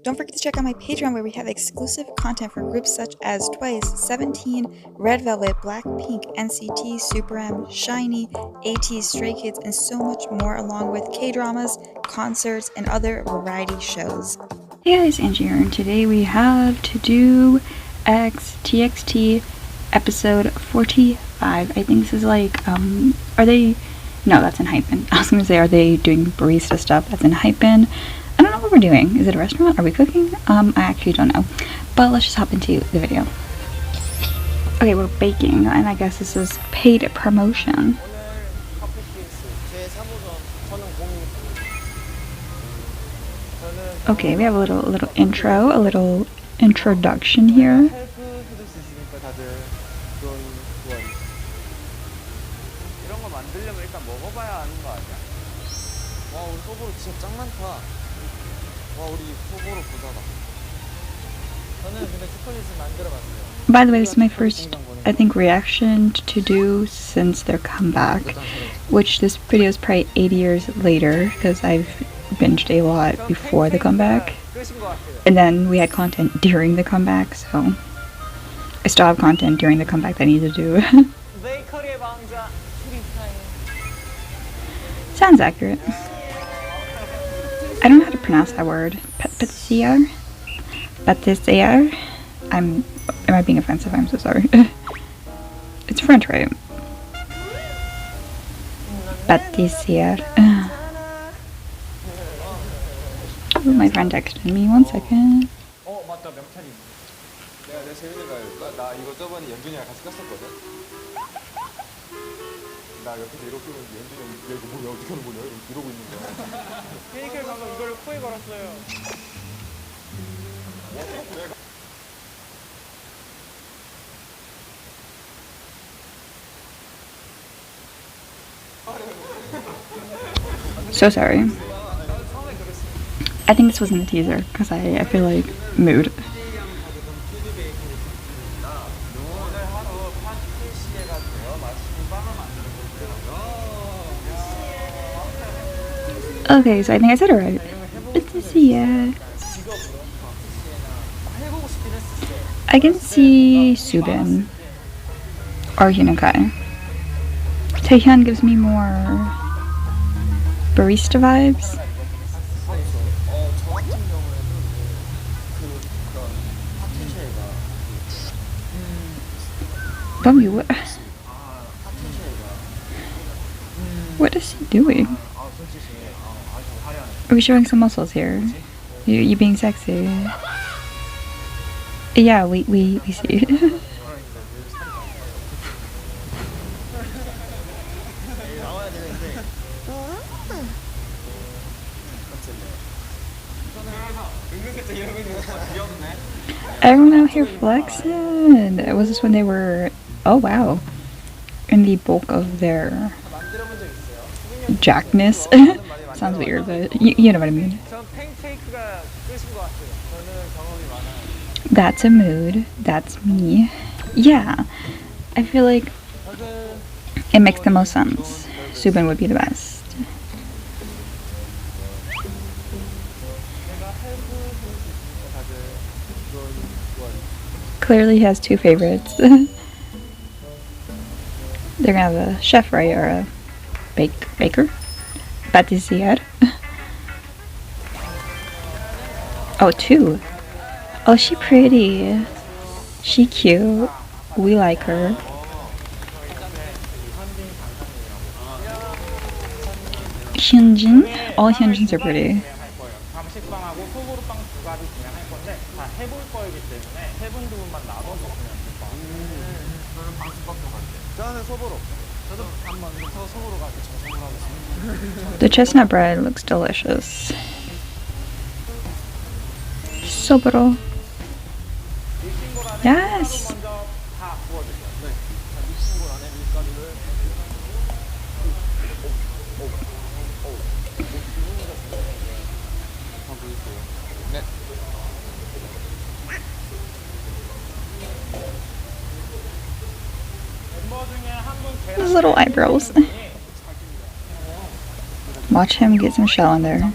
Don't forget to check out my Patreon where we have exclusive content for groups such as Twice, 17, Red Velvet, Blackpink, NCT, Super M, SHINee, AT, Stray Kids, and so much more, along with K-dramas, concerts, and other variety shows. Hey guys, Angie here, and today we have to do XTXT episode 45. I think this is like, are they, no, that's in Hypen. I was gonna say, are they doing barista stuff? That's in Hypen. I don't know what we're doing. Is it a restaurant? Are we cooking? I actually don't know. But let's just hop into the video. Okay, we're baking, and I guess this is paid promotion. Okay, we have a little intro, a little introduction here. By the way, this is my first, I think, reaction to do since their comeback, which this video is probably 80 years later because I've binged a lot before the comeback, and then we had content during the comeback, so I still have content during the comeback that I need to do. Sounds accurate. I don't know how to pronounce that word. Patissier? Patissier? Am I being offensive? I'm so sorry. It's French, right? Patissier. Oh, my friend texted me. 1 second. So sorry. I think this was in the teaser because I feel like mood. Okay, so I think I said it right. Yeah. I can see Subin or Hyunokai. Taehyun gives me more barista vibes. Bummy, what is he doing? Are we showing some muscles here? You being sexy? Yeah, we see. Everyone out here flexing. Was this when they were, oh wow, in the bulk of their jackness? Sounds weird, but you know what I mean. That's a mood. That's me. Yeah, I feel like it makes the most sense. Subin would be the best. Clearly he has two favorites. They're gonna have a chef, right, or a baker? Patissier. Oh, two. Oh, she pretty. She cute. We like her. Hyunjin? All Hyunjins are pretty. The chestnut bread looks delicious. Soboro. Yes! His little eyebrows. Watch him get some shell in there.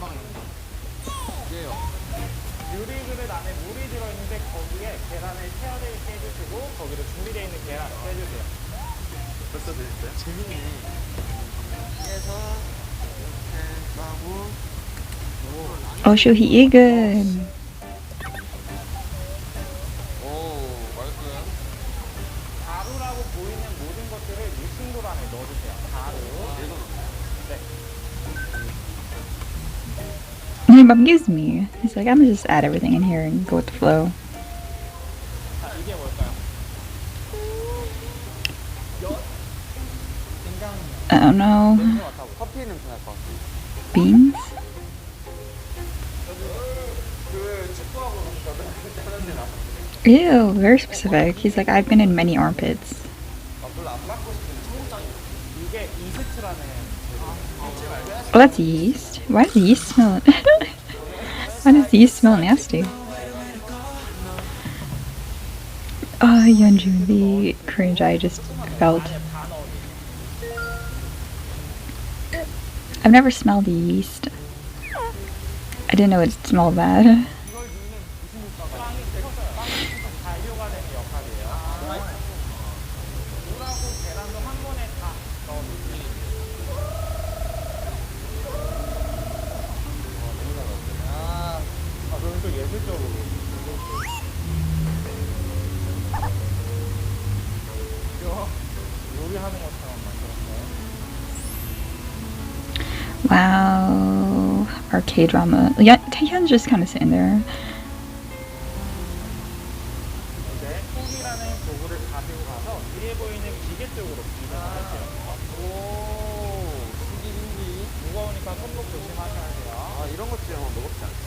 유리 그릇 안에 물이 들어있는데 거기에 계란을 태워져 있게 해주시고 거기로 준비되어 있는 계란을 빼주세요. 벌써 드셨어요? 재밌네. 해서 이렇게 까고. Oh, should he eat good? 오, 맛있어요. 가루라고 보이는 모든 것들을 믹싱볼 안에 넣어주세요. 가루. 얘도 My mom gives me. He's like, I'm gonna just add everything in here and go with the flow. 자, 이게 뭘까요? I don't know. 냄새 맡아보세요. 커피 냄새 날 것 같아. Beans? 그 축구하고 다른 데 나. Ew, very specific. He's like, I've been in many armpits. 별로 안 맡고 싶은데 청국장이. 이게 이스트라는 Oh, that's yeast. Why does yeast smell? Why does yeast smell nasty? Oh, Yeonju, the cringe I just felt. I've never smelled yeast. I didn't know it smelled bad. 잔류가 되는 역할이에요. 물하고 계란도 한 번에 다 넣어주세요. 그럼 또 예술적으로. 요리하는 것처럼 만들었어요. Wow, arcade drama. Yeah, Taehyun's just kind of sitting there. 이제 콩이라는 도구를 가지고 가서 뒤에 보이는 기계 쪽으로 이동할게요. 오, 신기. 무거우니까 손목 조심하셔야 돼요. 아, 이런 것들이 한번 먹었지 않을까?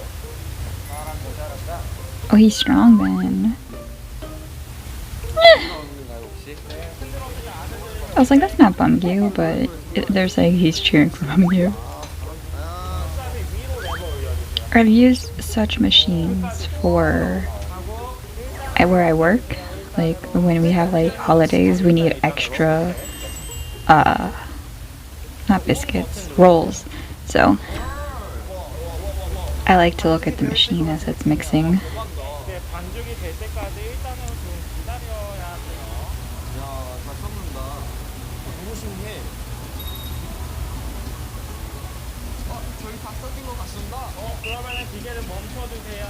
잘한다, 잘한다. Oh, he's strong then. 나오는가요, 혹시? I was like, that's not Bumgyu, but they're saying he's cheering for Bumgyu. 위로 레버 올려주세요. I've used such machines for where I work. Like when we have like holidays, we need extra, not biscuits, rolls. So I like to look at the machine as it's mixing. 이제 반죽이 될 때까지 일단은 좀 기다려야 돼요. 야, 잘 섞는다. 너무 신기해. 저희 다 섞인 것 같습니다. 그러면은 기계를 멈춰주세요.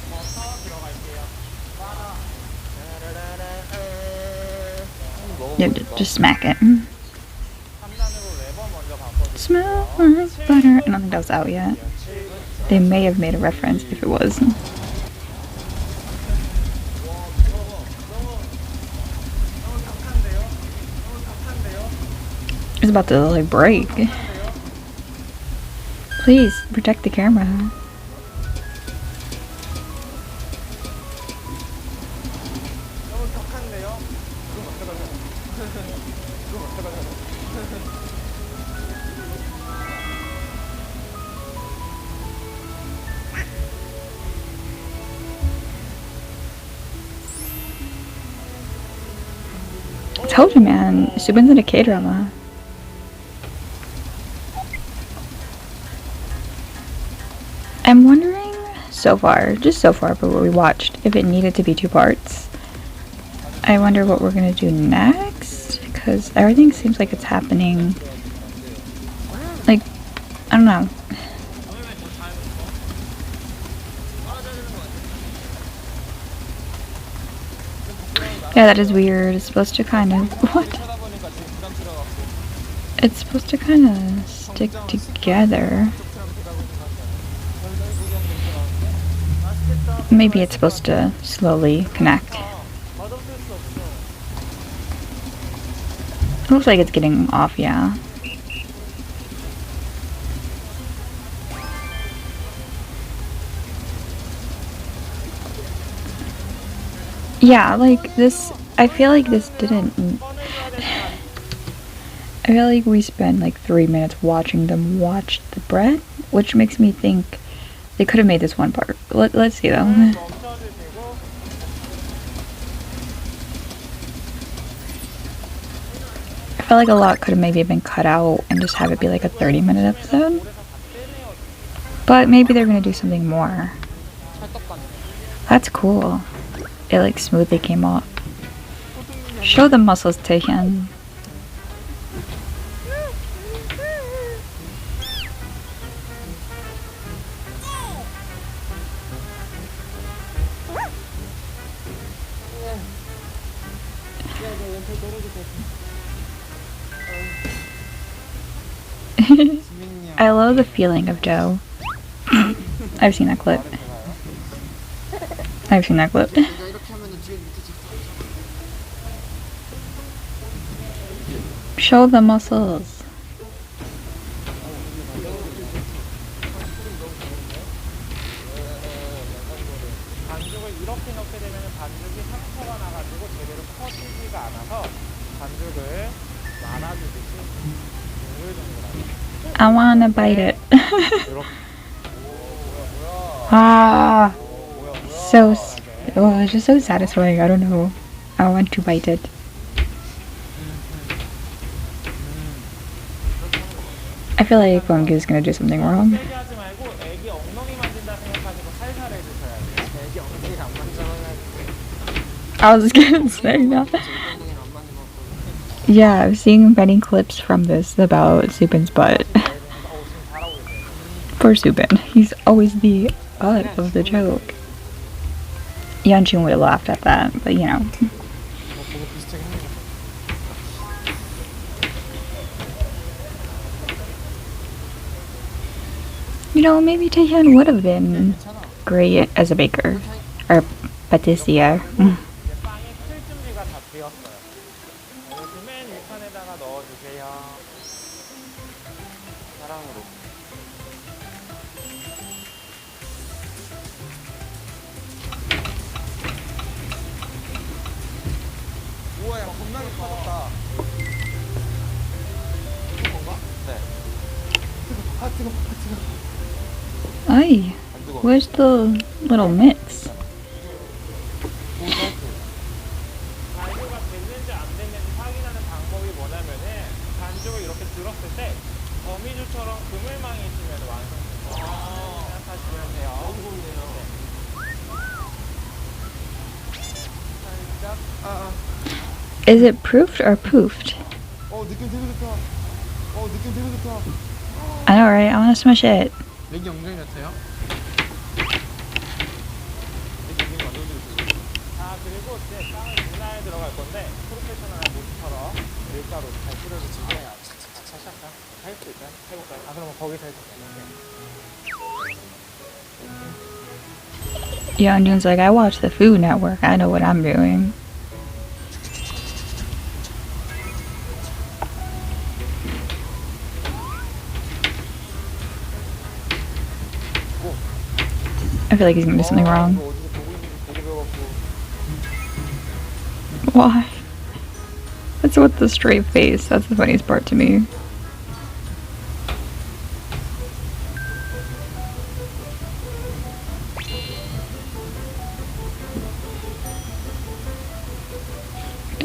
멈춰 들어갈게요. Yeah, just smack it. 3단으로 레버 먼저 바꿔주세요. Smell like butter. I don't think that was out yet. They may have made a reference if it was. It's about to like break. Please protect the camera. 너무 격한데요? 그럼 어떡하죠? 그럼 어떡하죠? I told you, man. Subin's in a K-drama. I'm wondering so far, just so far, but what we watched, if it needed to be 2 parts. I wonder what we're gonna do next, because everything seems like it's happening. Like, I don't know. Yeah, that is weird. It's supposed to kind of... What? It's supposed to kind of stick together. Maybe it's supposed to slowly connect. It looks like it's getting off, yeah. Yeah, like this, I feel like this didn't... I feel like we spent like 3 minutes watching them watch the bread, which makes me think they could have made this one part. Let's see though. I felt like a lot could have maybe been cut out and just have it be like a 30-minute episode. But maybe they're gonna do something more. 찰떡 같네. That's cool. It like smoothly came off. Show the muscles, Taehyun. I love the feeling of dough. I've seen that clip. I've seen that clip. 내가 이렇게 하면은 뒤에 밑에 집 Show the muscles. 반죽을 이렇게 넣게 되면 반죽이 상처가 나가지고 제대로 퍼지지가 않아서 반죽을 말아주듯이 동글동글하게 I wanna bite it. 이렇게 Ah, it's just so satisfying. I don't know. I want to bite it. I feel like Wongu is gonna do something wrong. 세게 하지 말고 애기 엉덩이 만진다 생각하시고 살살 해주셔야 돼요. 애기 엉덩이를 안 만져봐가지고 I was gonna say that. 엉덩이를 안 만져봤거든. Yeah, I've seen many clips from this about Subin's butt. Poor Subin. He's always the butt of the joke. Yeonjun would have laughed at that, but you know. 보고 비슷하게 합니다. You know, maybe Taehyun would have been 괜찮아. great as a baker. Or patissier. Mm. 이제 빵이 틀 준비가 다 되었어요. 이렇게 맨 윗판에다가 넣어주세요. 사랑으로. 우와, 야, 겁나게 커졌다. 이거 건가? 네. 뜨거, 뜨거, 뜨거. Ay, 안 뜨거. where's the little mix? 오, 따뜻해. 반죽가 됐는지 안 됐는지 확인하는 방법이 뭐냐면은 반죽을 이렇게 들었을 때 거미줄처럼 그물망이 있으면 완성된 거예요. 생각하시면 돼요. 너무 좋네요. 살짝. Is it proofed or poofed? 느낌 되게 좋다. 느낌 되게 좋다. I know, right? I wanna smash it. 애기 엉덩이 같아요? 애기 엉덩이 만들어주고 있어요. 자, 그리고 이제 빵을 분할에 들어갈 건데 프로페셔널한 모습처럼 밀가루 잘 뿌려주시고 샤샤샤 할 수 있어요? 해볼까요? 그러면 거기서 해줄게요. Yeonjun's like, I watch the Food Network. I know what I'm doing. I feel like he's gonna do something wrong. 이거 어디서 보고 있는지 보고 배워갖고. Why? What's with the straight face? That's the funniest part to me.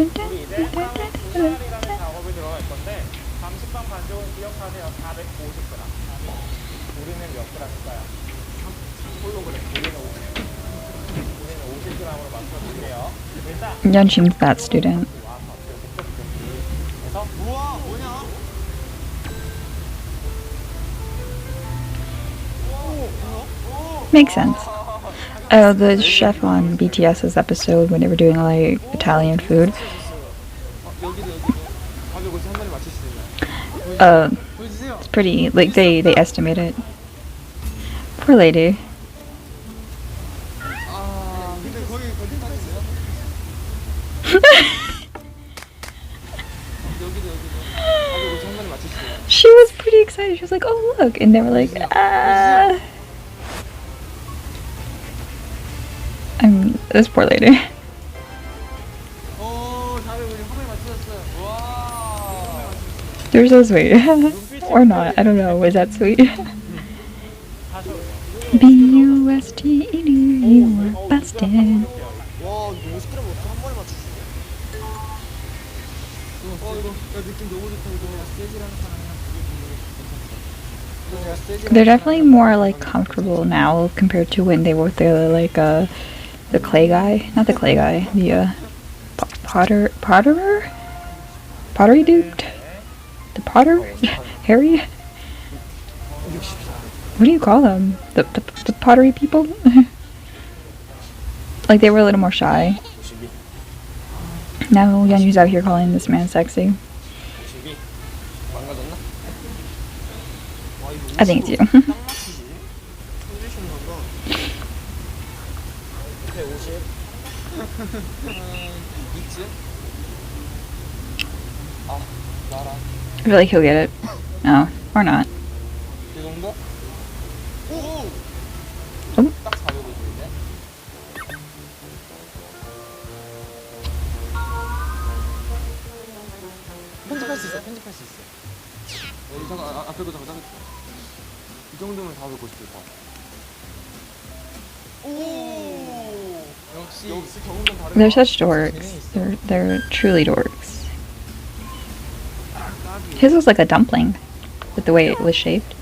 우리 이제 빵을 분할이라는 작업이 들어갈 건데 감식빵 반죽은 기억하세요. 450g. 우리는 몇 g일까요? 3kg. 우리는 50g으로 맞춰줄게요. 일단 Yeonjun's that student. 와서 이렇게 쭉쭉 해서 우와, 뭐냐? Makes sense. Oh, the chef on BTS's episode when they were doing like Italian food. 여기도. 450 한 마리 맞출 수 있나요? 보여주세요. It's pretty. Like they estimate it. Poor lady. 근데 거의 거짓말이세요? 여기도. 450 한 마리 맞출 수 있나요? She was pretty excited. She was like, "Oh look!" And they were like, "Ah." This poor lady. 450 한 마리 맞추셨어요. 와. They're so sweet, or not. I don't know. Is that sweet? B-U-S-T-E-D. You were busted. 와, 50g 어떻게 한 번에 맞출 수 있냐? 이거 야, 느낌 너무 좋다. 이거 세지라는 사람이랑 되게 괜찮다. They're definitely more like comfortable now compared to when they were the clay guy, not the clay guy, the pottery dude, the potter, Harry. What do you call them? The pottery people? Like they were a little more shy. Now Yeonju's out here calling this man sexy. I think it's you. I feel like he'll get it. No, or not. Oh. 편집할 수 있어. 잠깐 앞에 거 잠깐 이 정도면 450줄 다. 오. 역시 경험전 다른. They're such dorks. They're truly dorks. His looks like a dumpling, with the way it was shaped.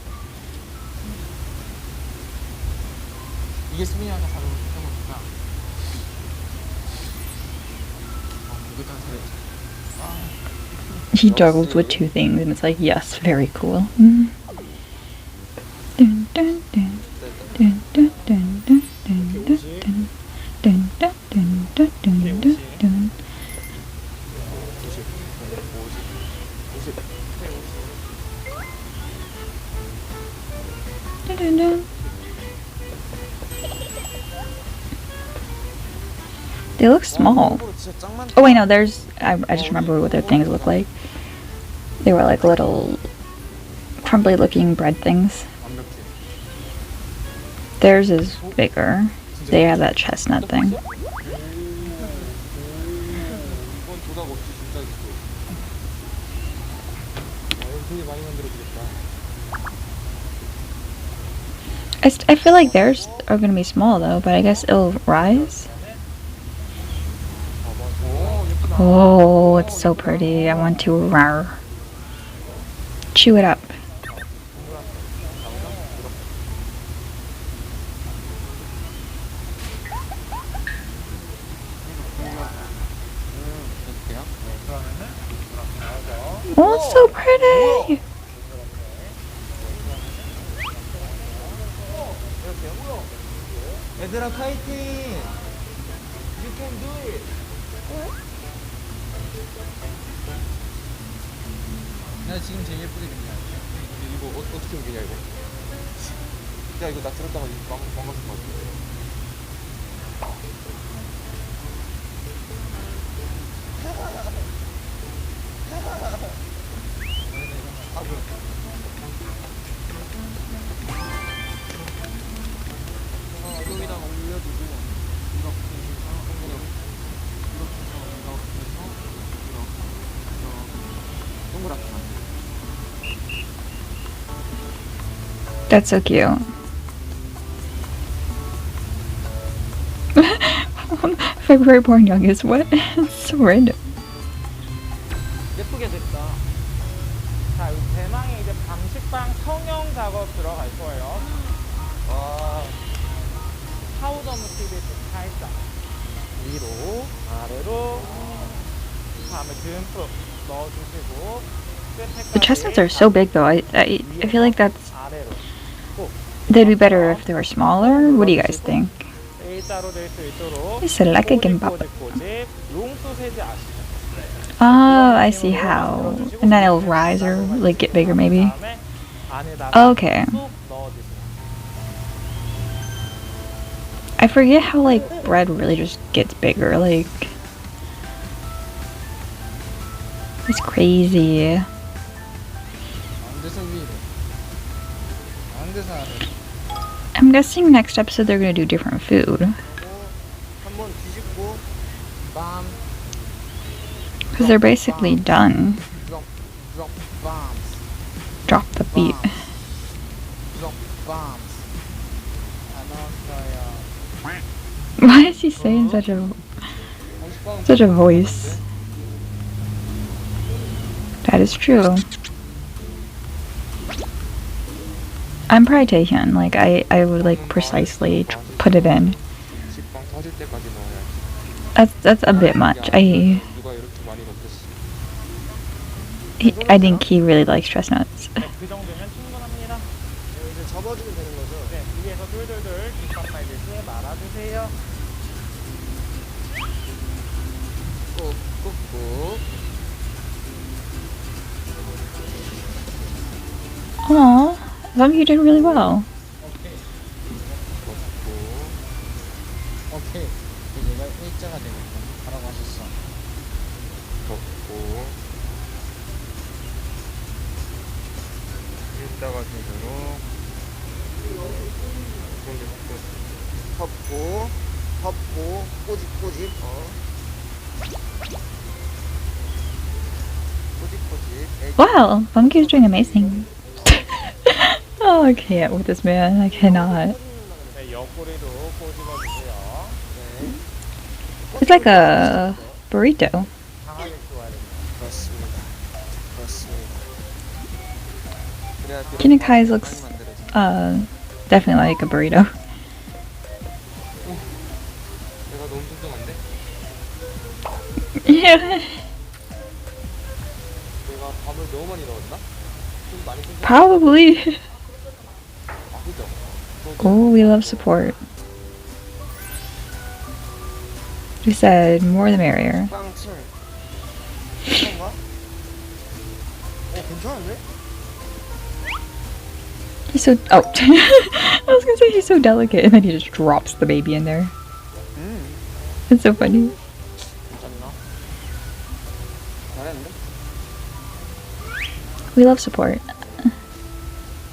이게 수민이한테 450줄. 이거 다 잘했지. He juggles with two things, and it's like, yes, very cool. Dun, dun, dun. Dun, dun, dun, dun, dun, dun, dun. Dun, dun, dun, dun, dun, dun, dun. Dun, dun, dun. They look small. Oh wait, no, there's... I just remember what their things look like. They were like little crumbly looking bread things. Theirs is bigger. They have that chestnut thing. I feel like theirs are gonna be small though, but I guess it'll rise. Oh, it's so pretty. I want to rawr. Chew it up. Oh, it's so pretty. 얘들아 파이팅! You can do it! 나 지금 제일 예쁘게 그리냐. 이거 어떻게 그리냐 이거. 야 이거 나 들었다가 망가질 것 같아. 여기다가 올려두고 이렇게 해서 동그랗게 That's so cute. February born youngest. What? It's so random. 예쁘게 됐다. 자, 이 대망의 이제 방식방 성형 작업 들어갈 거예요. 파우더 물티비 살짝 위로 아래로 다음에 듬뿍 넣어주시고 The chestnuts are so big though. I feel like that's... 아래로 꼭 They'd be better if they were smaller. What do you guys think? A자로 될 수 있도록 It's like a gimbap. 꼬집꼬집 롱 소세지 아시죠? Oh, I see how. And then it'll rise or like get bigger maybe. 다음에 안에다가 Okay. 쏙 넣어주세요. I forget how like bread really just gets bigger. Like it's crazy. I'm guessing next episode they're gonna do different food. 한번 뒤집고 빰 Because they're basically done. drop bombs Drop the beat. drop bombs 다 넣었어요. Why is he saying such a voice? That is true. I'm probably Taehyun. Like I would like precisely put it in. 식빵 터질 때까지 넣어야지. That's a bit much. 누가 이렇게 많이 넣겠어? I think he really likes chestnuts. 네, 그 정도면 충분합니다. 이제 접어주면 되는 거죠? 네, 위에서 돌돌돌 김밥 말듯이 말아주세요. 꾹꾹꾹. Aw, I thought you did really well. 꾹꾹. 오케이. 얘가 일자가 되거든. 하라고 하셨어. 덮고 일자가 되도록 덮고, 덮고, 꼬집꼬집. 꼬집꼬집. Wow, Funky is doing amazing. Oh, I can't with this man. I cannot. 네, 옆구리도 꼬집어주세요. 네. It's like a burrito. 강하게 구워야 됩니다. 그렇습니다. 그렇습니다. 그래야 Kina Kai's looks 많이 만들어져. definitely like a burrito. 내가 너무 뚱뚱한데? Yeah. 내가 밥을 너무 많이 넣었나? 좀 많이 뚱뚱. Probably. 아 그죠? Oh, we love support. We said more the merrier. 빵칠. 괜찮가? 괜찮은데? He's so. Oh. I was gonna say he's so delicate, and then he just drops the baby in there. It's so funny. 괜찮나? 잘했는데? We love support.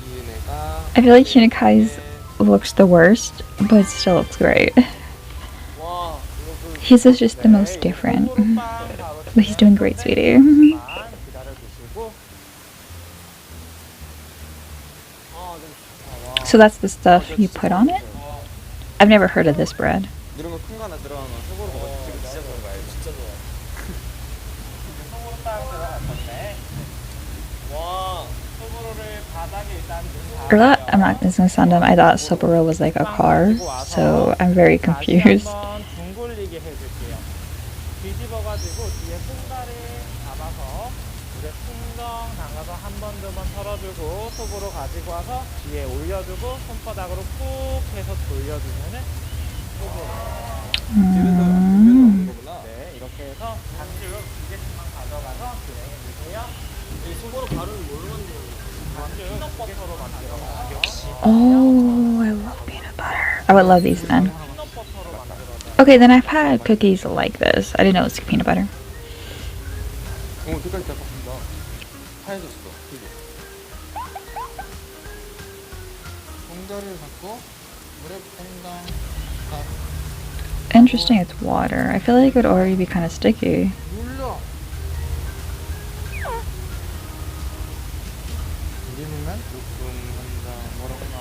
이은혜가 I feel like Hinakai's looks the worst, but it still looks great. 와, His is just the most different. But he's doing great, sweetie. 기다려주시고 So that's the stuff you put on it? I've never heard of this bread. 이런 거 큰 거 하나 들어가면 속으로 먹어도 진짜 좋은 거 알지? 진짜 좋아. 소보로빵 들어갈 건데 와, 소보로를 바닥에 일단 Or that, I'm not, it's gonna sound dumb. I thought Sapporo was like a car, so I'm very confused. 한번 둥글리게 해줄게요. 뒤집어가지고 뒤에 손가락을 잡아서 물에 풍덩 담가서 한 번, 두 번 털어주고 속으로 가지고 와서 뒤에 올려주고 손바닥으로 푹 해서 돌려주면은 집에서 먹는 거구나. 네, 이렇게 해서 반죽 2개씩만 가져가서 진행해주세요. 이 소보로 가루를 뭘로 만들어? 반죽 피넛버터로 만들어가요. Oh, I love peanut butter. I would love these then. 피넛버터로 만들어서 Okay, then I've had cookies like this. I didn't know it was peanut butter. 색깔이 다 바뀐다. 하얘졌어. 그죠? 공자를 갖고 물에 퐁당. Interesting, it's water. I feel like it would already be kind of sticky. 눌러. 이리면 조금 한다. 뭐라구나.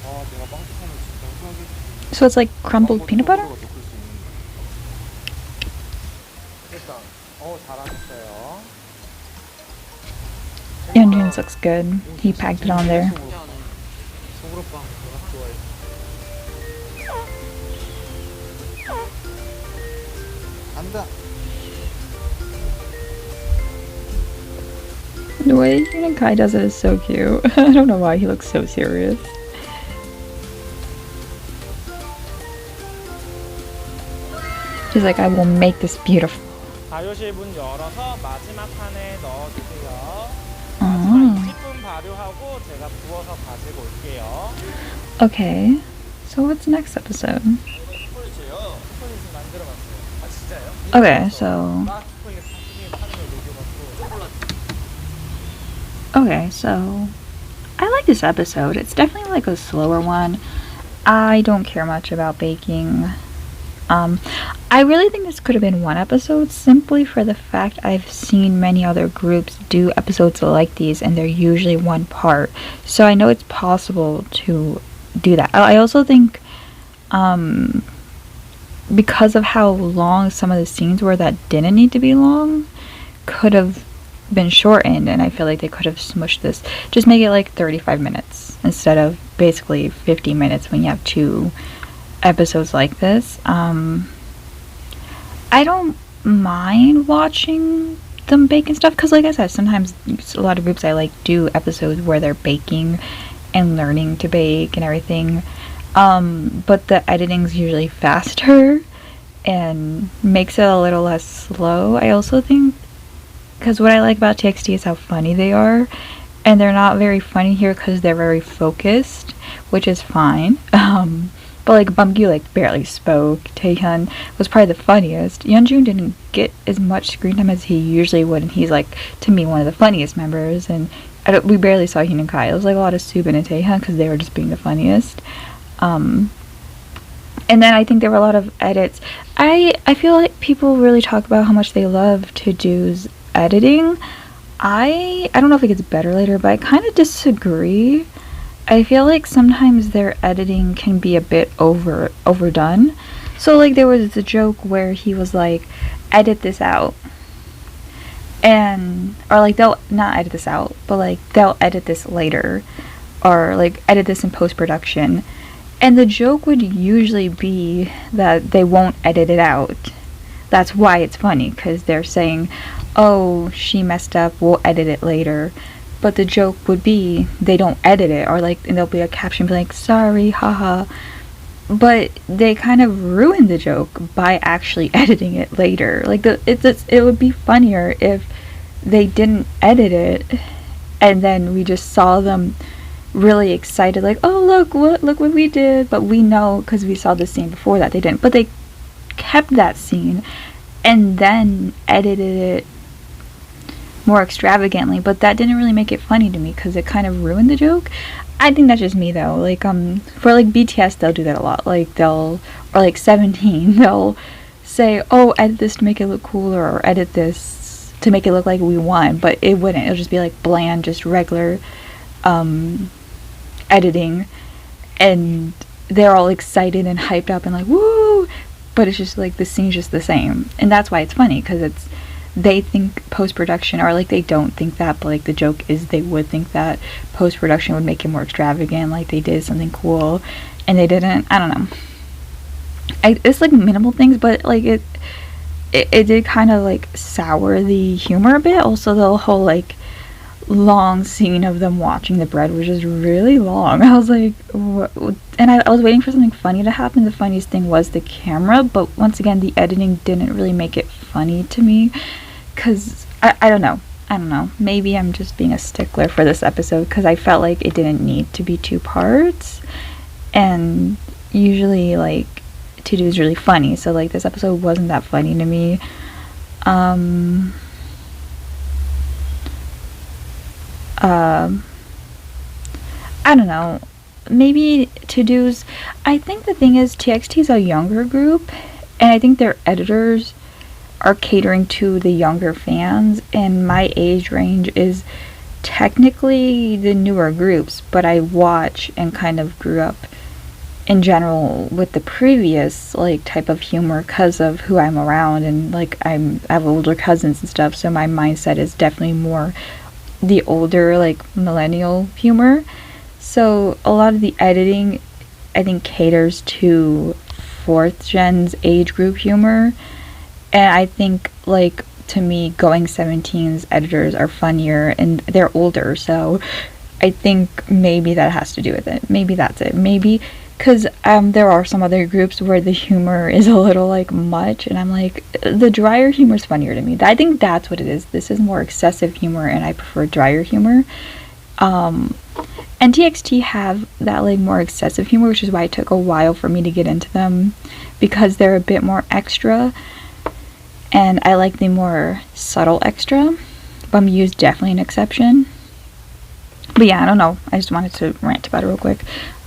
아, 내가 빵떡하면 진짜 후하게. So it's like crumbled peanut butter? 됐다. 잘하셨어요. Yeonjun's looks good. He packed it on there. 소보로빵 내가 좋아해. 간다. The way Kai does it is so cute. I don't know why he looks so serious. He's like, I will make this beautiful. 발효실 문 열어서 마지막 칸에 넣어주세요. Oh, 20분 발효하고 제가 부어서 가지고 올게요. okay. So what's next episode? 초콜릿이에요. 초콜릿을 만들어봤어요. 아 진짜요? Okay, so 초콜릿 사진에 파는 걸 녹여갖고 okay, so I like this episode. It's definitely like a slower one. I don't care much about baking. I really think this could have been one episode simply for the fact I've seen many other groups do episodes like these and they're usually one part. So I know it's possible to do that. I also think because of how long some of the scenes were that didn't need to be long, could have been shortened, and I feel like they could have smushed this, just make it like 35 minutes instead of basically 50 minutes when you have 2 episodes like this. I don't mind watching them bake and stuff, because like I said, sometimes a lot of groups I like do episodes where they're baking and learning to bake and everything, but the editing's usually faster and makes it a little less slow. I also think, because what I like about TXT is how funny they are, and they're not very funny here because they're very focused, which is fine. But like Bumgyu like barely spoke. Taehyun was probably the funniest. Yeonjun didn't get as much screen time as he usually would, and he's like, to me, one of the funniest members. And we barely saw Hyun and Kai. It was like a lot of Subin and Taehyun because they were just being the funniest. And then I think there were a lot of edits. I feel like people really talk about how much they love To Do's editing. I don't know if it gets better later, but I kind of disagree. I feel like sometimes their editing can be a bit overdone. So like there was a joke where he was like, edit this out, or like they'll not edit this out, but like they'll edit this later, or like edit this in post-production, and the joke would usually be that they won't edit it out. That's why it's funny, because they're saying, oh, she messed up, we'll edit it later. But the joke would be they don't edit it, or like, and there'll be a caption be like, sorry, haha. But they kind of ruined the joke by actually editing it later. Like it would be funnier if they didn't edit it, and then we just saw them really excited, like, oh look what we did. But we know because we saw the scene before that they didn't. But they kept that scene and then edited it more extravagantly, but that didn't really make it funny to me because it kind of ruined the joke. I think that's just me though. Like for like BTS, they'll do that a lot. Like or like 17, they'll say, oh, edit this to make it look cooler, or edit this to make it look like we won, but it wouldn't. It'll just be like bland, just regular editing, and they're all excited and hyped up and like woo, but it's just like the scene's just the same. And that's why it's funny, because they think post-production, or like they don't think that, but like the joke is they would think that post-production would make it more extravagant, like they did something cool, and they didn't. I don't know. It's like minimal things, but like it did kind of like sour the humor a bit. Also, the whole like long scene of them watching the bread was just really long. I was like, what? And I was waiting for something funny to happen. The funniest thing was the camera, but once again, the editing didn't really make it funny to me. Because I don't know. Maybe I'm just being a stickler for this episode, because I felt like it didn't need to be 2 parts. And usually, like, To Do is really funny. So, like, this episode wasn't that funny to me. I don't know. Maybe To Do's. I think the thing is, TXT is a younger group, and I think their editors are catering to the younger fans, and my age range is technically the newer groups, but I watch and kind of grew up in general with the previous like type of humor because of who I'm around, and like I have older cousins and stuff, so my mindset is definitely more the older like millennial humor. So a lot of the editing I think caters to 4th gen's age group humor. And I think, like, to me, Going 17's editors are funnier, and they're older, so I think maybe that has to do with it. Maybe that's it. Maybe, because there are some other groups where the humor is a little, like, much, and I'm like, the drier humor is funnier to me. I think that's what it is. This is more excessive humor, and I prefer drier humor. And TXT have that, like, more excessive humor, which is why it took a while for me to get into them, because they're a bit more extra. And I like the more subtle extra. Bumgyu is definitely an exception. But yeah, I don't know. I just wanted to rant about it real quick.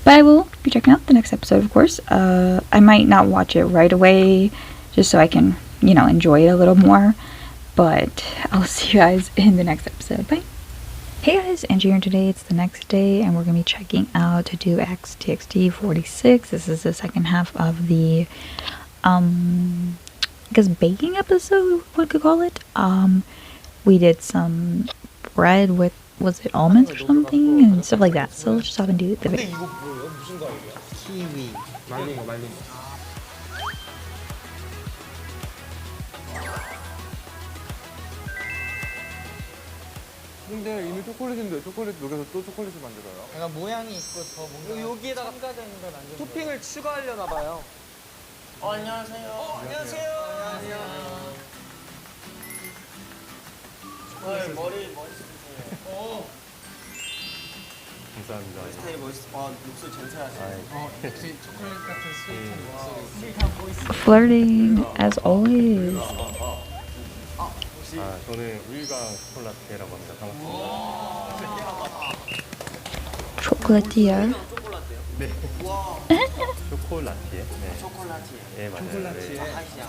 But I will be checking out the next episode, of course. I might not watch it right away, just so I can, enjoy it a little more. But I'll see you guys in the next episode. Bye. Hey guys, Angie here today. It's the next day, and we're going to be checking out To Do X TXT 46. This is the second half of the I guess baking episode, one could call it. We did some bread with, was it almonds or something, and stuff like that. So let's just hop and do the 근데 video. 이거 뭐예요? 무슨 과일이야? 키위. 말린 거 말린 거. 근데 이미 초콜릿인데 초콜릿 녹여서 또 초콜릿을 만들어요. 약간 모양이 있고 더 뭔가 여기에다가 첨가된 걸 만든 토핑을 추가하려나 봐요. 안녕하세요. 안녕하세요. 머리 멋있으세요. 감사합니다. 스타일 멋있어. 와, 목소리 젠틀하시네. 역시 초콜릿 같은 스윗한 목소리. Flirting as always. 저는 우유강 초콜라테라고 합니다. 반갑습니다. Chocolatier. 초콜라티에. 네. 초콜라티에. 네, 맞아요. 초콜라티에. 네. 아이시야.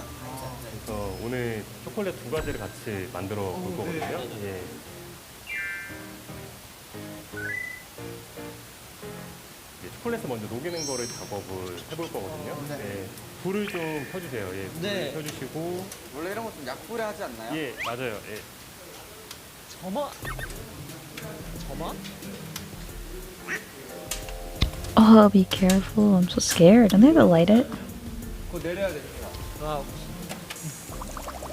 그래서 오늘 초콜릿 두 가지를 같이 만들어 볼 거거든요. 예. 초콜릿을 먼저 녹이는 거를 작업을 해볼 거거든요. 네. 불을 좀 켜주세요. 예, 불을 네. 켜주시고. 원래 이런 거 좀 약불에 하지 않나요? 예, 맞아요. 예. 점화? Oh, be careful. I'm so scared. Don't they have to light it? 그거 내려야 되니까. 아,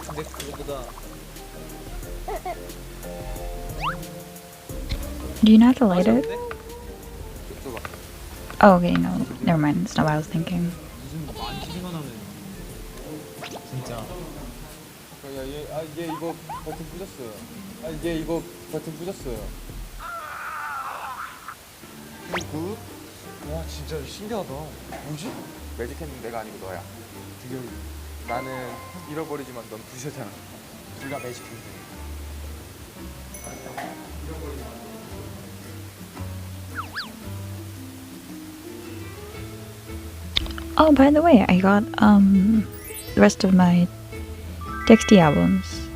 근데 그거보다 Do you not have to light it? 봐. Oh, okay, no. Never mind. It's not what I was thinking. 무슨 만지기만 하면 진짜 얘 이거 버튼 부셨어요. 얘 이거 버튼 부셨어요. 굿. 와 진짜 신기하다. 뭐지? 매직핸드 내가 아니고 너야. 드디어 나는 잃어버리지만 넌 부셔잖아. 둘다 매직핸드. Oh, by the way, I got the rest of my TXT albums.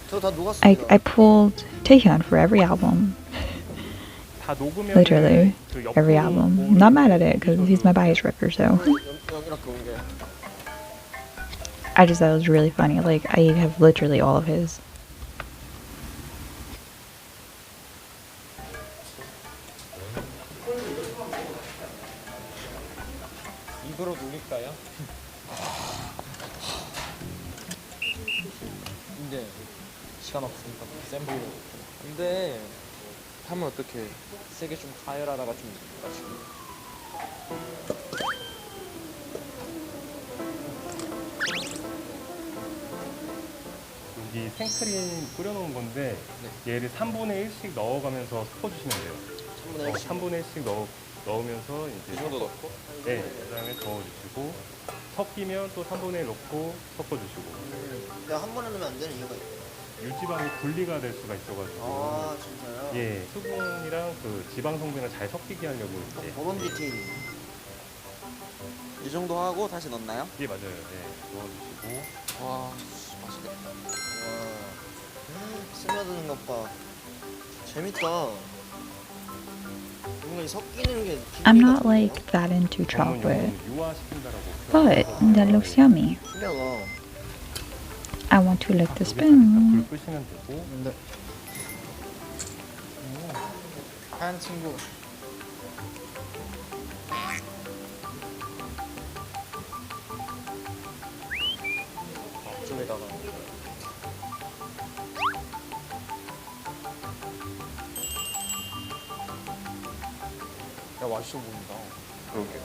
저다 녹았습니다. I pulled Taehyun for every album. 다 녹으면 Literally every album. I'm not mad at it because he's my bias wrecker, so 이렇게 옮겨요. I just thought it was really funny. Like I have literally all of his. 이거로 녹일까요? 이제 시간 없으니까 샘플 근데 하면 어떡해? 세게 좀 가열하다가 좀 마시고. 여기 생크림 뿌려놓은 건데 얘를 3분의 1씩 넣어가면서 섞어주시면 돼요. 3분의 1씩. 3분의 1씩 넣으면서 이제 이 정도 넣고? 네, 그다음에 저어주시고 섞이면 또 3분의 1 넣고 섞어주시고 내가 한 번에 넣으면 안 되는 이유가 있어요. 유지방이 분리가 될 수가 있어가지고 아, 진짜요? 예, 수분이랑 그 지방 성분을 잘 섞이게 하려고 이제 저런 디테일이. 이 정도 하고 다시 넣나요? 예, 맞아요. 예, 넣어주시고 와, 맛있겠다. 와. 스며드는 것 봐. 재밌다. 뭔가 이 섞이는 게 I'm 기분이 not 같은데요? like that into 전문 chocolate, 용어는 유화시킨다라고 but that looks yummy. 신기하다. I want to lick the 불 spoon. 끄시면 되고 근데 하얀 친구 앞쪽에다가 야 맛있어 보인다. 그러게.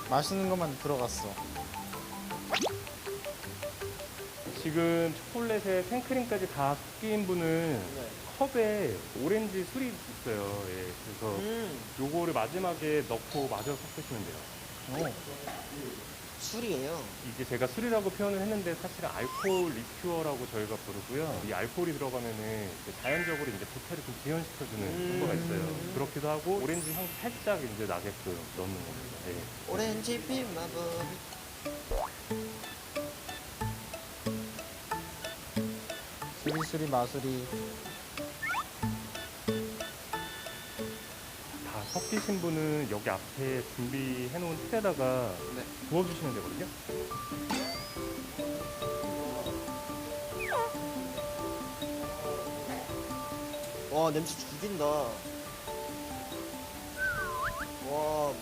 맛있는 것만 들어갔어. 지금 초콜릿에 생크림까지 다 섞인 분은 컵에 오렌지 술이 있어요. 예, 그래서 요거를 마지막에 넣고 마저 섞으시면 돼요. 술이에요. 이게 제가 술이라고 표현을 했는데 사실은 알코올 리큐어라고 저희가 부르고요. 이 알코올이 들어가면은 이제 자연적으로 이제 부패를 좀 지연시켜주는 효과가 있어요. 그렇기도 하고 오렌지 향 살짝 이제 나게끔 넣는 겁니다. 예. 오렌지 피 마법. 수리수리 마수리. 다 섞이신 분은 여기 앞에 준비해 놓은 틀에다가 네. 부어주시면 되거든요. 와, 냄새 죽인다. 와,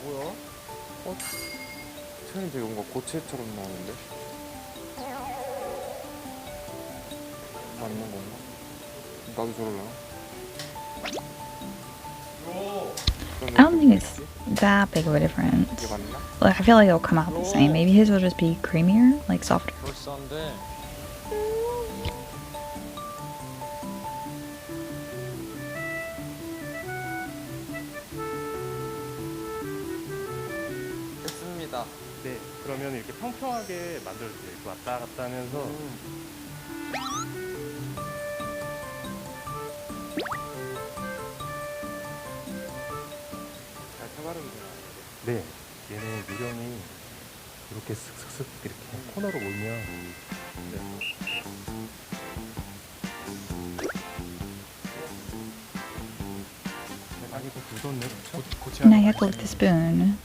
뭐야? 차이 되게 뭔가 고체처럼 나오는데? 맞는 건가? 나도 저럴라나? I don't think it's that big of a difference. 이게 맞나? Like, I feel like it'll come out the same. Maybe his will just be creamier, like softer. 벌써인데 됐습니다. 네, 그러면 이렇게 평평하게 만들어주세요. 이렇게 왔다 갔다 하면서 잘 펴바르면 되나? 네, 얘는 요령이 이렇게 슥슥슥 이렇게 코너로 몰면 아니 더 굳었네, 그쵸? Now you have to lick the spoon.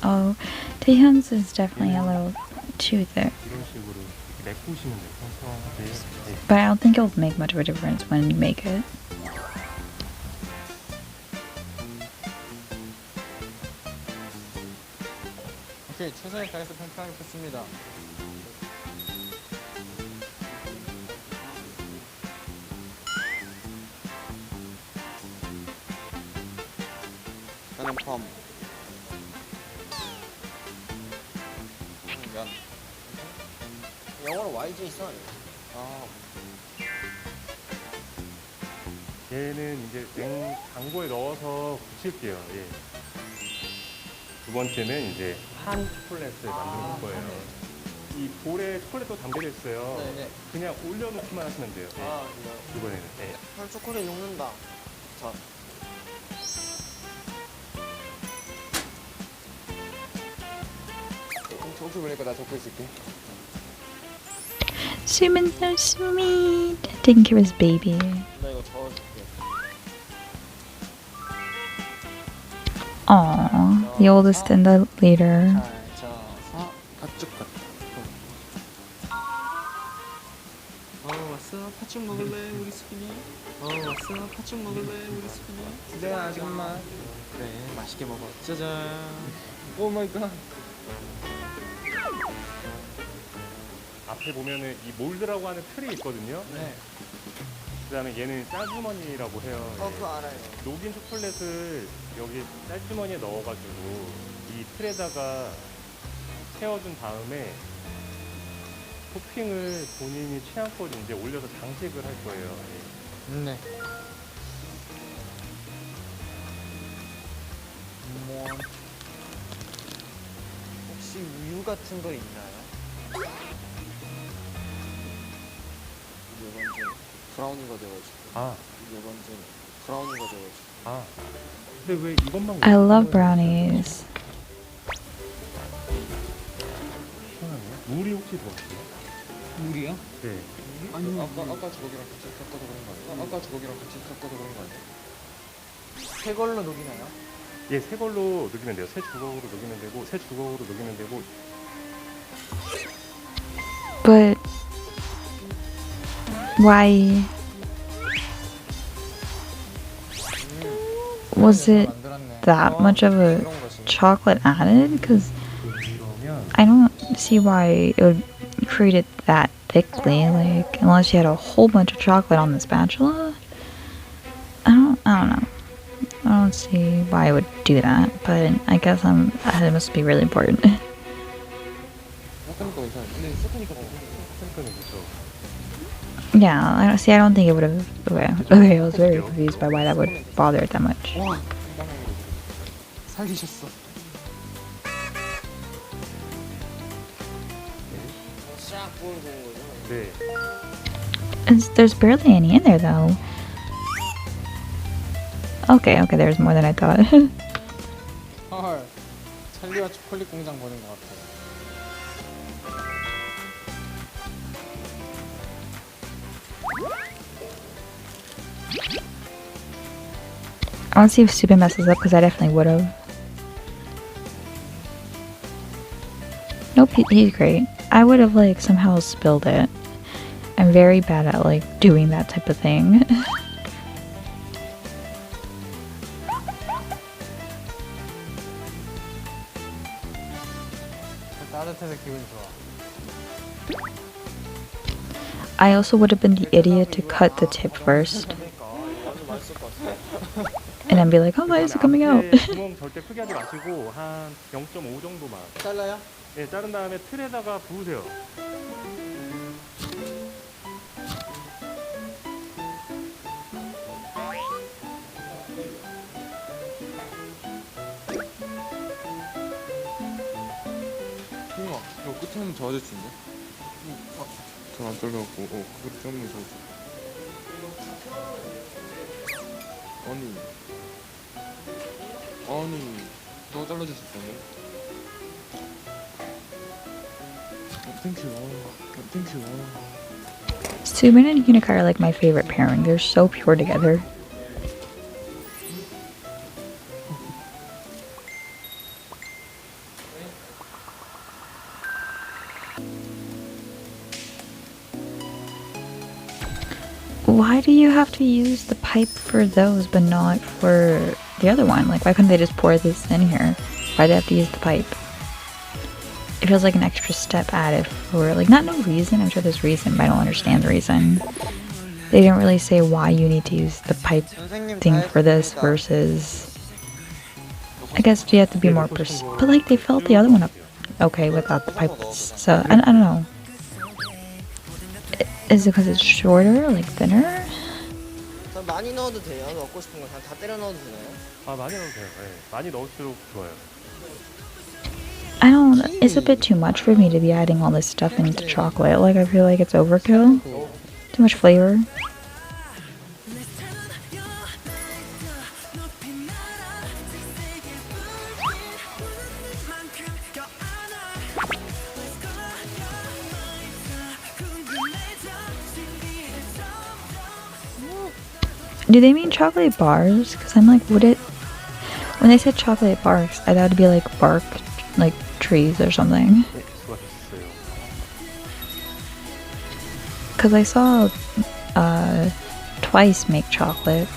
Oh, Taehyun's is definitely a little too thick. 이런 식으로 이렇게 메꾸시면 돼요, 평평하게. 네. But I don't think it'll make much of a difference when you make it. 오케이 최선을 다해서 평평하게 폈습니다. 나는 펌. 면. 영어로 YG 써. 아, 얘는 이제 냉장고에 넣어서 굳힐게요. 예. 두 번째는 이제 한 초콜릿을 만들 거예요. 이 볼에 초콜릿도 담겨져 있어요. 네네. 그냥 올려놓기만 하시면 돼요. 예. 아, 그래요? 이번에는. 예. 한 초콜릿 녹는다. 자, 그럼 저기 보니까 나 적고 있을게. Sumin's so sweet. Taking care of his baby. 나 이거 저어줄게. Aw, the oldest and the leader. 잘 져서 팥죽 같다. 왔어 팥죽 먹을래 우리 수빈이? 왔어 팥죽 먹을래 우리 수빈이? 네, 아줌마. 그래 맛있게 먹어 짜잔. 오 마이 갓. 앞에 보면은 이 몰드라고 하는 틀이 있거든요. 네. 그다음에 얘는 짤주머니라고 해요. 예. 그거 알아요. 녹인 초콜릿을 여기 짤주머니에 넣어가지고 이 틀에다가 채워준 다음에 토핑을 본인이 취향껏 이제 올려서 장식을 할 거예요. 예. 네. 혹시 우유 같은 거 있나요? 이번 주 브라우니가 되어가지고. 아, 이번 주 브라우니가 되어가지고. 아. 근데 왜 이것만 I love brownies. 시원하네요. 물이 혹시 들어갔어요? 물이요? 네. 아니요. 아까 저거기랑 같이 섞어도 그런 거 아니야? 아까 저거기랑 같이 섞어도 그런 거 아니야? 새 걸로 녹이나요? 예, 새 걸로 녹이면 돼요. 새 주걱으로 녹이면 되고, 새 주걱으로 녹이면 되고. But why was it 만들었네. that much of a 그런 거지. chocolate added? Because 그러면 I don't see why it would create it that thickly. Like unless you had a whole bunch of chocolate on the spatula. I don't know. I don't see why I would do that, but I guess it must be really important. 섞으니까 괜찮은데? 근데 섞으니까 탱크는 그렇죠. Yeah, I don't think it would have. Okay, I was very confused by why that would bother it that much. 와 살리셨어. 싹 부으면 되는 거죠? 네. There's barely any in there though. Okay, there's more than I thought. 헐 찰리와 초콜릿 공장 보는 것 같아요. I want to see if Subin messes up because I definitely would have. Nope, he's great. I would have like somehow spilled it. I'm very bad at like doing that type of thing. 따뜻해서 기분 좋아. I also would have been the idiot to cut the tip first. 그러니까 완전 맛있을 것 같아. And then be like, oh, why is it coming out? 앞에 구멍 절대 크게 하지 마시고 한 0.5 정도만. 잘라요? 예, 자른 다음에 틀에다가 부으세요. 형아, 이거 끝에 한번 저어줄 수 있냐? 전안 잘려갖고, 그거를 좀 한번 저어줘. 아니, 너 잘라줄 수 있어? 땡큐. 땡큐. Subin and Unica are like my favorite pairing. They're so pure together. Why do you have to use the pipe for those but not for the other one? Like, why couldn't they just pour this in here? Why do they have to use the pipe? It feels like an extra step added for, like, not no reason. I'm sure there's reason, but I don't understand the reason. They didn't really say why you need to use the pipe thing for this versus... I guess you have to be more but like, they filled the other one up okay without the pipes. So, I don't know. Is it because it's shorter, like thinner? 더 많이 넣어도 돼요? 넣고 싶은 거 그냥 다 때려 넣어도 되나요? 아, 많이 넣어도 돼요. 예, 많이 넣을수록 좋아요. I don't. It's a bit too much for me to be adding all this stuff into chocolate. Like, I feel like it's overkill. Too much flavor. Do they mean chocolate bars? Because I'm like, would it... When they said chocolate barks, I thought it'd be like bark, like trees or something. 네, 수고하셨어요. Because I saw Twice make chocolate.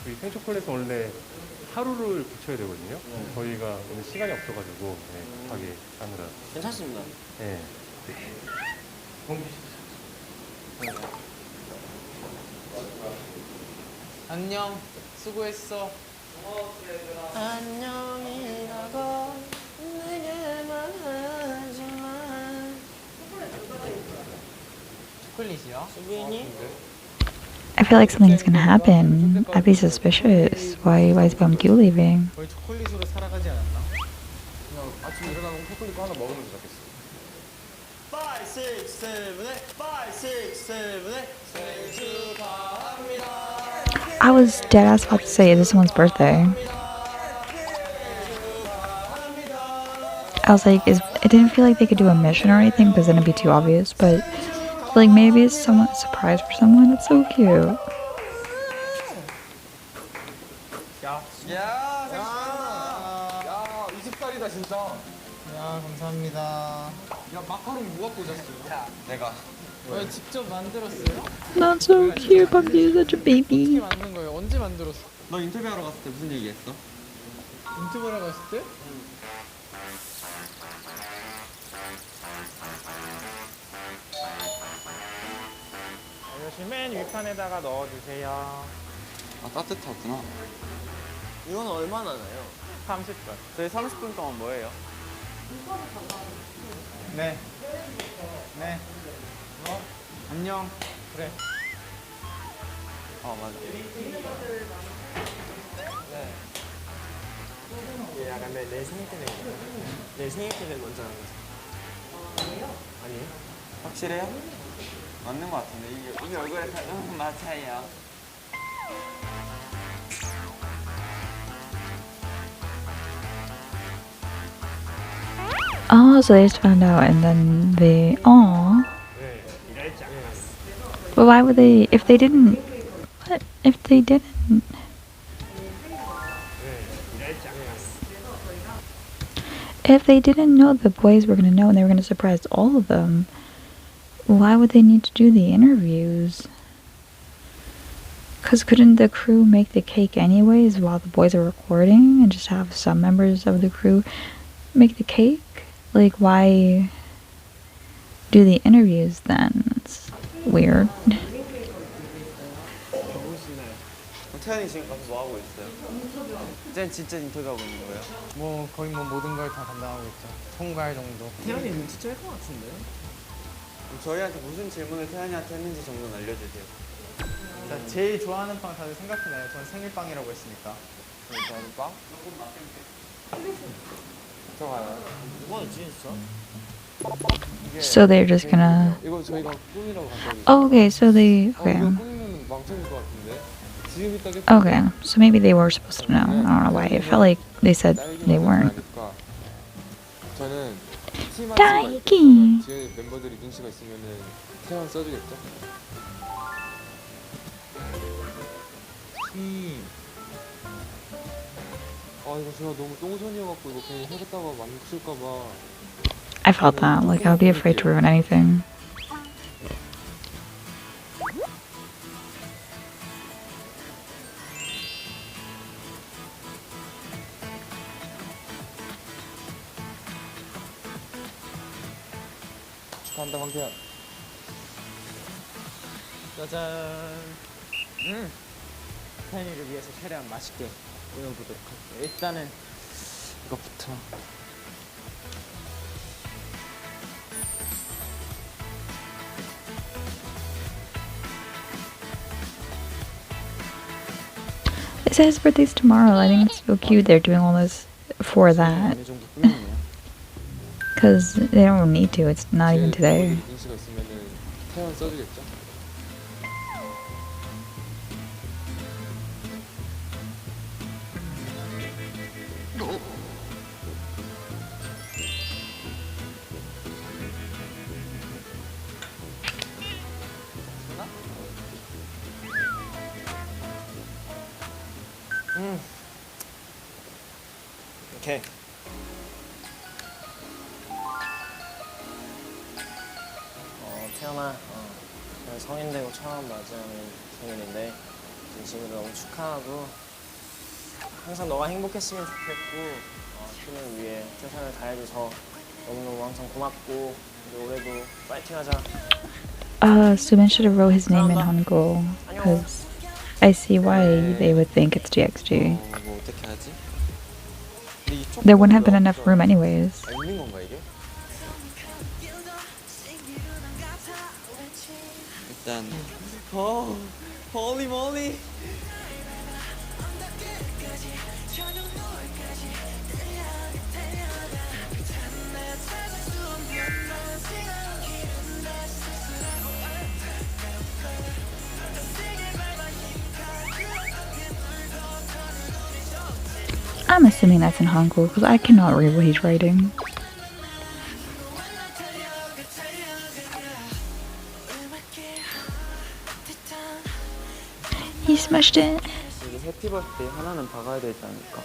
이 생초콜릿은 원래 하루를 굳혀야 되거든요. 저희가 오늘 시간이 없어가지고 급하게 하느라. 괜찮습니다. 예. 안녕. 수고했어. 안녕이라고 내게만 하지만 초콜릿이요? 수빈이? I feel like something's gonna happen. I'd be suspicious. Why is Bumkyu leaving? 거의 초콜릿으로 살아가지 않았나? 그냥 아침에 일어나면 초콜릿 하나 먹으면 되겠어. 5, 6, 7, 8 5, 6, 7, 8 생일 축하합니다. I was dead ass about to say this is someone's birthday. I was like, it didn't feel like they could do a mission or anything because then it'd be too obvious, but like maybe it's someone a surprise for someone. It's so cute. 야, 생각나. 야, 20살이다 진짜. 야, 감사합니다. 야, 마카롱 누가 꽂았어요? 내가. 왜 직접 만들었어요? That's so cute. Bumkyu's such a 어떻게 baby. 만든 거예요? 언제 만들었어? 너 인터뷰하러 갔을 때 무슨 얘기했어? 인터뷰하러 갔을 때? 이것이 맨 위판에다가 넣어주세요. 아, 따뜻하구나. 이건 얼마나 나요? 30분. 저희 30분 동안 뭐예요? 네. 네. 안녕. 그래. 맞아. 네. 약간 내 생일 때문에 내 생일 때문에 먼저 하는 거죠. 아니에요? 확실해요? 맞는 것 같은데 이게 얼굴에 다 맞아요. Oh, so they just found out and then they... Aw. 네, 이럴지 않았어. But why would they, if they didn't, what? If they didn't, if they didn't know the boys were gonna know and they were gonna surprise all of them, why would they need to do the interviews? Because couldn't the crew make the cake anyways while the boys are recording and just have some members of the crew make the cake? Like, why do the interviews then? It's weird. 태연이 지금 가서 뭐 하고 있어요? 쟤는 진짜 인터뷰하고 있는 거예요? 뭐 거의 뭐 모든 걸 다 담당하고 있죠. 총괄 정도. 태연이 눈치챌 것 같은데? 저희한테 무슨 질문을 태연이한테 했는지 정도는 알려주세요. 자, 제일 좋아하는 빵 다들 생각해나요? 전 생일빵이라고 했으니까. 좋아하는 빵? 좋아요. 뭐가 있지 있어? So they're just gonna. 이거 저희가 꿈이라고 갔거든요. Oh, okay, so they. 이거 Okay. 꾸미면 망쳐질 것 같은데. 지금 이따 Okay, so maybe they were supposed to know. I don't know why. It felt like they said they weren't. 저는 팀 딸기. 뒤에 멤버들이 눈치가 있으면은 태양 써주겠죠? 아 이거 제가 너무 똥손이어갖고 이거 괜히 해봤다가 망칠까봐. I felt that. Like, I would be afraid to ruin anything. 축하한다 황태현. 짜잔. 태연이를 위해서 최대한 맛있게 꾸며보도록 할게요. 일단은 이것부터. It says his birthday's tomorrow. I think it's so cute they're doing all this for that. 어느 정도 꾸몄네요. Because they don't need to. It's not even today. 눈치가 있으면은 태양 써주겠죠? 오케이. 태연아, 성인 되고 처음 맞이하는 생일인데 진심으로 너무 축하하고 항상 너가 행복했으면 좋겠고 팀을 위해 최선을 다해줘서 너무너무 항상 고맙고 우리 올해도 파이팅하자. Sumin should have wrote his name in Hangul. Because I see why they would think it's GXG. 뭐 어떻게 하지? There wouldn't have been enough room anyways. 있는 건가 이게? 일단 홀리 몰리. I'm assuming that's in Hangul because I cannot read what he's writing. He smushed it. 우리 해피버스 때 하나는 박아야 되지 않을까?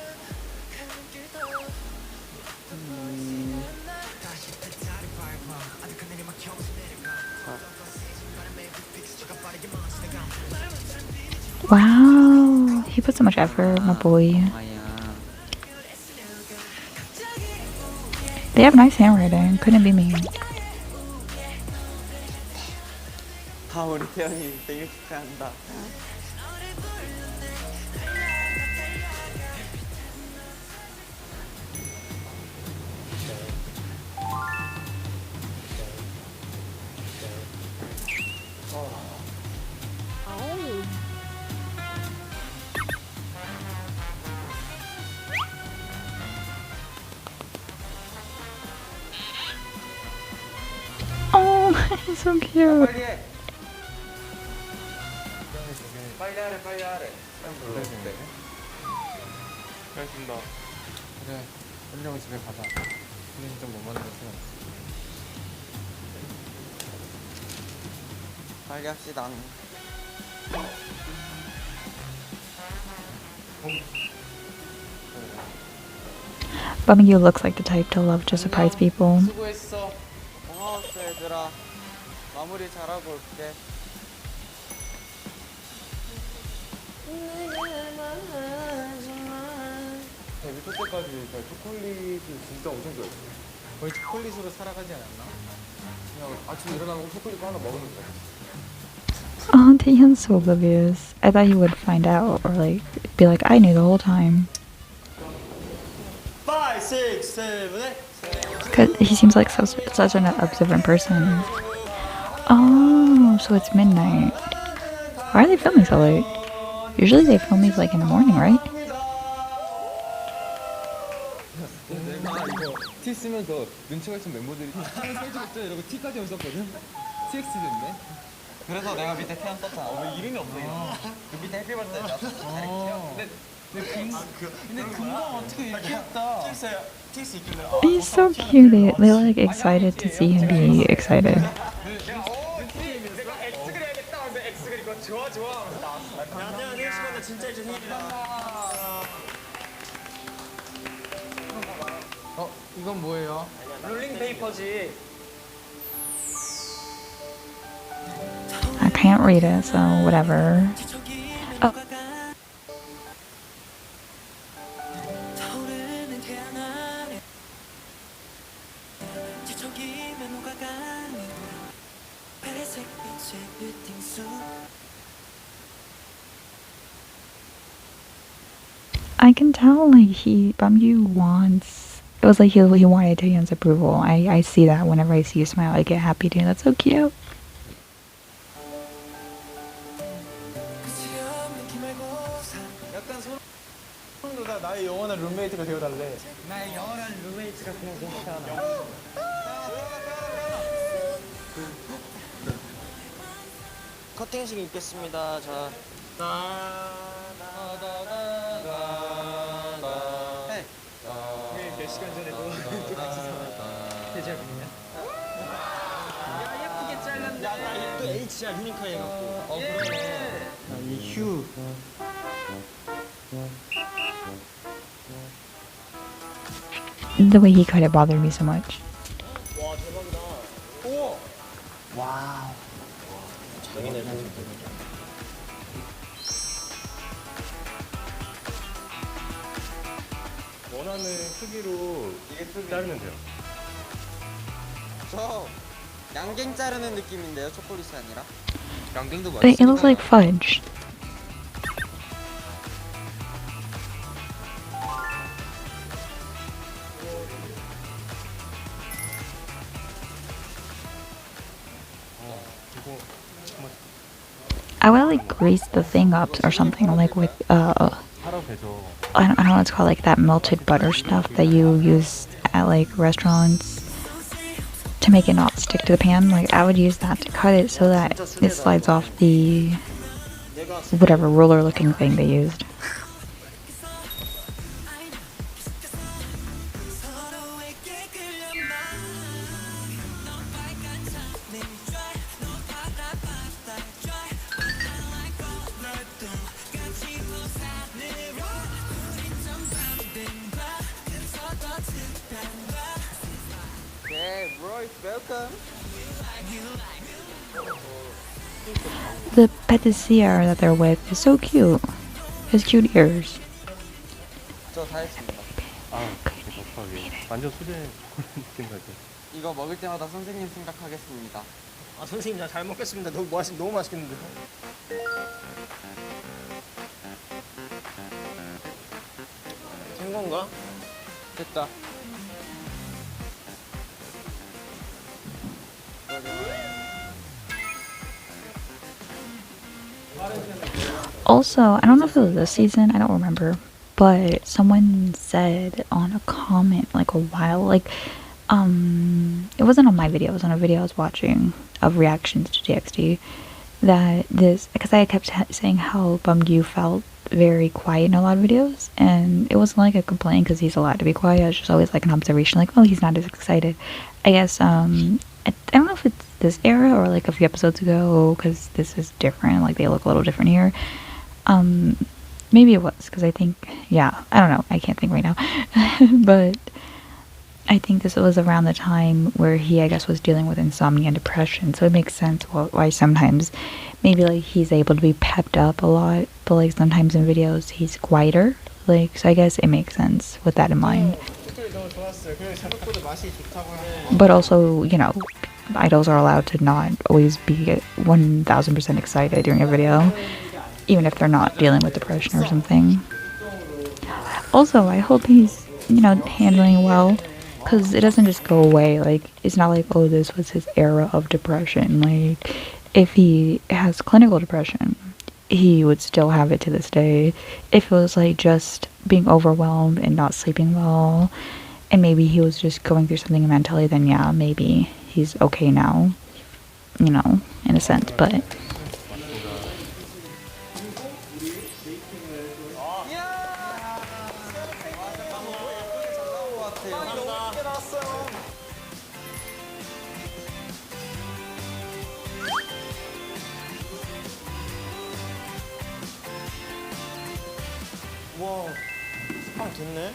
Wow, he put so much effort, my boy. They have nice handwriting. Couldn't be me. 우리 태연이 생일 축하한다. Oh, he's so cute. 빨리 해. 빨리 하래. 알겠습니다. 그래, 끝내고 집에 가자. 우린 좀 못 만들었어. 빨리 합시다. Bumyu looks like the type to love to surprise people. 수고했어. 고마웠어 얘들아. 마무리 잘하고 올게. 데뷔 때까지 초콜릿이 진짜 엄청 좋아했어요. 거의 초콜릿으로 살아가지 않았나? 그냥 아침에 일어나고 초콜릿 하나 먹으면 돼. Oh, Taehyun's so oblivious. I thought he would find out or like be like, I knew the whole time. 5, 6, 7, 8. Cause he seems like such an observant person. Oh, so it's midnight. Why are they filming so late? Usually they film these like in the morning, right? 내가 이거 티 쓰면서 눈치가 있으면 멤버들이 하는 사이즈 없죠? 이러고 티까지 썼거든? TX 됐네? 그래서 내가 밑에 태연 썼잖아. 왜 이름이 없어 이거? 그 밑에 해피버스데이 나. 근데 금방 어떻게 이렇게 했다. TX 있길래. He's so cute. They like excited to see him be excited. 내가 X 그려야겠다 하면서 X 그리고 좋아 좋아 하면서 나왔어. 야, 내가 내일 시간에 진짜 이제 생일이다. 이건 뭐예요? 롤링 페이퍼지. I can't read it, so whatever. Oh. I can tell like Bumyu wants. It was like he wanted Taehyun's approval. I see that whenever I see you smile, I get happy too. That's so cute. 약간 소름돋아. 나의 영원한 룸메이트가 되어달래. 나의 영원한 룸메이트가 그냥 괜찮아. 커팅식 있겠습니다. 자. 몇 시간 전에도 똑같이 대접이냐? 야, 예쁘게 잘랐네. 야, 나 또 H야, 유니크해 해갖고. 그러네. 이 휴. The way he cut it bothered me so much. 와, 대박이다. 오. 장인의 사진. 원하는 크기로 자르면 돼요. 저 양갱 자르는 느낌인데요. 초콜릿이 아니라. 양갱도 It looks like fudge. I would like grease the thing up or something like with 하라고 되죠. I don't know what it's called, like that melted butter stuff that you use at like restaurants to make it not stick to the pan. Like I would use that to cut it so that it slides off the whatever ruler looking thing they used. Yeah, bro, it's welcome. The patissier that they're with is so cute. His cute ears. 저 다 했습니다. 아, 곱하기. 완전 수제 초콜릿 느낌 나죠. 이거 먹을 때마다 선생님 생각하겠습니다. 아, 선생님, 나 잘 먹겠습니다. 너무 맛있겠는데. 된 건가? 됐다. Also, I don't know if it was this season, I don't remember, but someone said on a comment like a while, like, it wasn't on my video, it was on a video I was watching of reactions to TXT, that this, because I kept saying how Bumgyu felt very quiet in a lot of videos, and it wasn't like a complaint because he's allowed to be quiet, it's just always like an observation, like, oh, he's not as excited. I guess, I don't know if it's this era or like a few episodes ago, because this is different, like they look a little different here. Maybe it was, because I think, yeah, I don't know, I can't think right now. But I think this was around the time where he, I guess, was dealing with insomnia and depression, so it makes sense why sometimes maybe like he's able to be pepped up a lot, but like sometimes in videos he's quieter, like, so I guess it makes sense with that in mind. But also, you know, idols are allowed to not always be 1000% excited during a video, even if they're not dealing with depression or something. Also, I hope he's, you know, handling well, because it doesn't just go away. Like, it's not like, oh, this was his era of depression. Like, if he has clinical depression, he would still have it to this day. If it was like just being overwhelmed and not sleeping well, and maybe he was just going through something mentally, then yeah, maybe he's okay now, you know, in a sense. But 와, 아 됐네.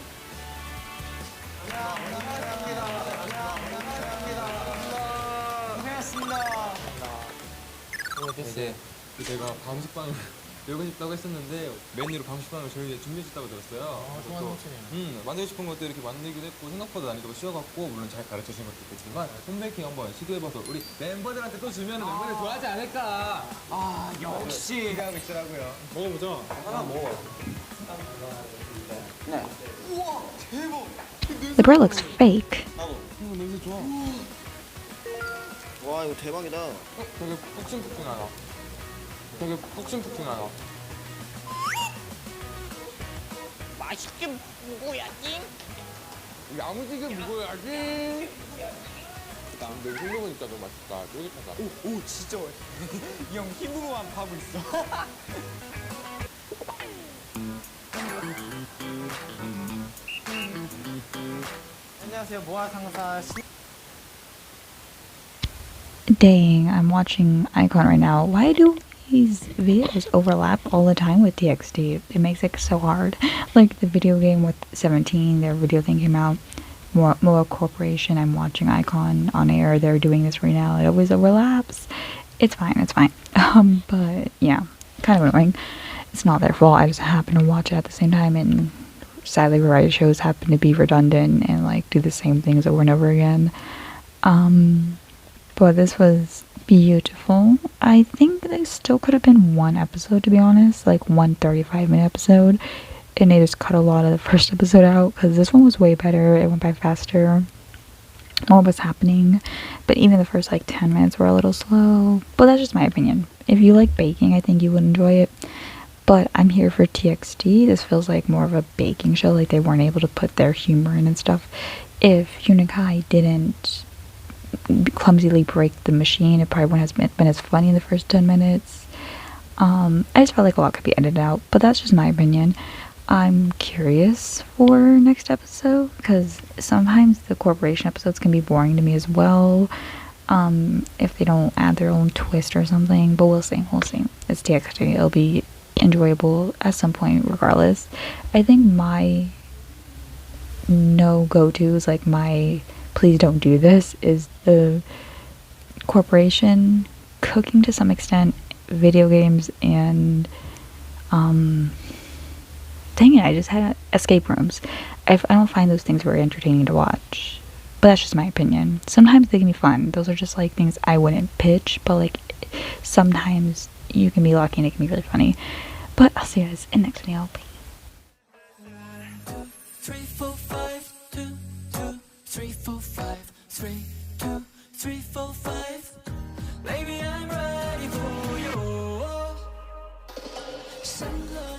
이제 제가 방식빵을 열고 싶다고 했었는데 메뉴로 방식빵을 저희 준비해 줬다고 들었어요. 만들고 싶은 것도 이렇게 만들기도 했고 생각보다 난이도가 쉬워갖고 물론 잘 가르쳐 주신 것도 있겠지만 홈베이킹 한번 시도해봐서 우리 멤버들한테 또 주면 멤버들 좋아하지 않을까. 아 역시 기대하고 있더라고요. 먹어보자. 하나 먹어. 네. 우와 대박. the bread looks fake. 나도. 이거 냄새 좋아. 와 이거 대박이다. 되게 푹신푹신하다. 되게 푹신푹신하다. 맛있게 먹어야지. 야무지게 먹어야지. 근데 흰부분이니까 너무 맛있다. 쫄깃하다. 오 진짜 이 형 힘으로만 파고 있어. 안녕하세요 모아 상사 Dang, I'm watching Icon right now. Why do these videos overlap all the time with TXT? It makes it so hard. Like the video game with 17, their video thing came out. Moa Corporation, I'm watching Icon on air. They're doing this right now. It always overlaps. It's fine, it's fine. But yeah, kind of annoying. It's not their fault. I just happen to watch it at the same time, and sadly, variety shows happen to be redundant and like do the same things over and over again. But this was beautiful. I think there still could have been one episode, to be honest, like one 35-minute episode, and they just cut a lot of the first episode out, because this one was way better. It went by faster, more was happening, but even the first like 10 minutes were a little slow. But that's just my opinion. If you like baking, I think you would enjoy it. But I'm here for TXT. This feels like more of a baking show, like they weren't able to put their humor in and stuff. If Unikai didn't clumsily break the machine, it probably wouldn't have been as funny in the first 10 minutes. I just felt like a lot could be edited out, but that's just my opinion. I'm curious for next episode, because sometimes the corporation episodes can be boring to me as well, if they don't add their own twist or something, but we'll see. It's TXT. It'll be enjoyable at some point regardless. I think my no go-tos, like my please don't do this, is the corporation, cooking to some extent, video games, and dang it, I just had escape rooms. I don't find those things very entertaining to watch, but that's just my opinion. Sometimes they can be fun. Those are just like things I wouldn't pitch, but like sometimes you can be lucky and it can be really funny. But I'll see you guys in the next video. Bye. 3, 4, 5, 2, 2, 3, 4, 5, 3, 2, 3, 4, 5. Baby, I'm ready for you. Some love.